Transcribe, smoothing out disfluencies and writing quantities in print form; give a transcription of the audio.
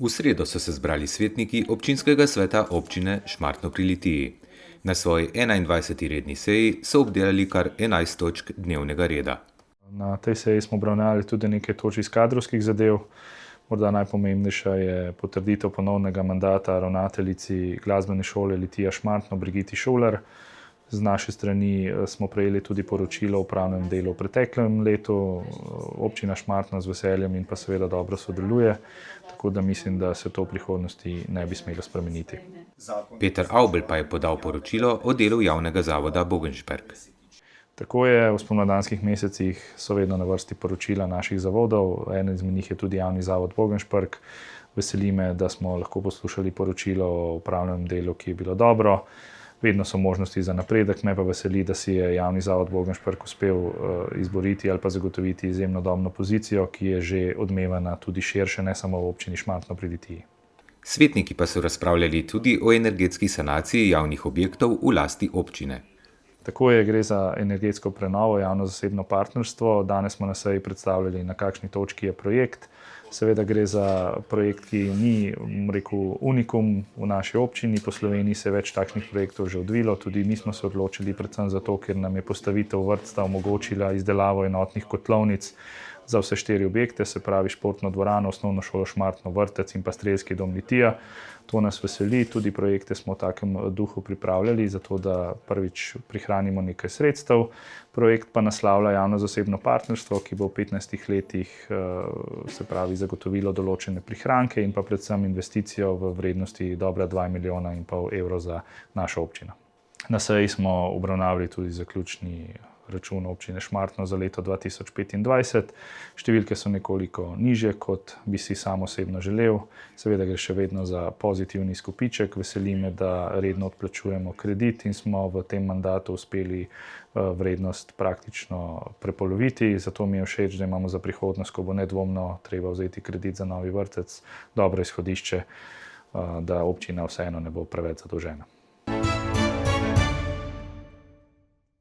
V sredo so se zbrali svetniki občinskega sveta občine Šmartno pri Litiji. Na svoji 21. redni seji so obdelali kar 11 točk dnevnega reda. Na tej seji smo obravnavali tudi nekaj točk iz kadrovskih zadev. Morda najpomembnejša je potrditev ponovnega mandata ravnateljici glasbene šole Litija Šmartno Brigiti Šuler. Z naše strani smo prejeli tudi poročilo o upravnem delu v preteklem letu. Občina Šmartno z veseljem in pa seveda dobro sodeluje, tako da mislim, da se to v prihodnosti ne bi smelo spremeniti. Peter Avbelj pa je podal poročilo o delu javnega zavoda Bogenšperk. Tako je, v spomladanskih mesecih so vedno na vrsti poročila naših zavodov. Eden izmed njih je tudi javni zavod Bogenšperk. Veseli me, da smo lahko poslušali poročilo o upravnem delu, ki je bilo dobro. Vedno so možnosti za napredek, me pa veseli, da si je javni zavod Bogenšperk uspel izboriti ali pa zagotoviti izjemno dobrno pozicijo, ki je že odmevana tudi širše, ne samo v občini Šmartno pri Litiji. Svetniki pa so razpravljali tudi o energetski sanaciji javnih objektov v lasti občine. Tako je, gre za energetsko prenovo, javno-zasebno partnerstvo. Danes smo na seji predstavljali, na kakšni točki je projekt. Seveda gre za projekt, ki ni, unikum v naši občini. Po Sloveniji se je več takšnih projektov že odvilo. Tudi mi smo se odločili predvsem zato, ker nam je postavitev vrtca omogočila izdelavo enotnih kotlovnic za vse 4 objekte, se pravi športno dvorano, osnovno šolo Šmartno, vrtec in pa strelski dom Litija. To nas veseli, tudi projekte smo v takem duhu pripravljali, zato da prvič prihranimo nekaj sredstev. Projekt pa naslavlja javno-zasebno partnerstvo, ki bo v 15 letih se pravi zagotovilo določene prihranke in pa predvsem investicijo v vrednosti dobra 2,5 milijona evrov za našo občino. Na seji smo obravnavali tudi zaključni račun občine Šmartno za leto 2025. Številke so nekoliko nižje, kot bi si sam osebno želel. Seveda gre še vedno za pozitivni izkupiček. Veseli me, da redno odplačujemo kredit in smo v tem mandatu uspeli vrednost praktično prepoloviti. Zato mi je všeč, da imamo za prihodnost, ko bo nedvomno treba vzeti kredit za novi vrtec, dobro izhodišče, da občina vseeno ne bo preveč zadolžena.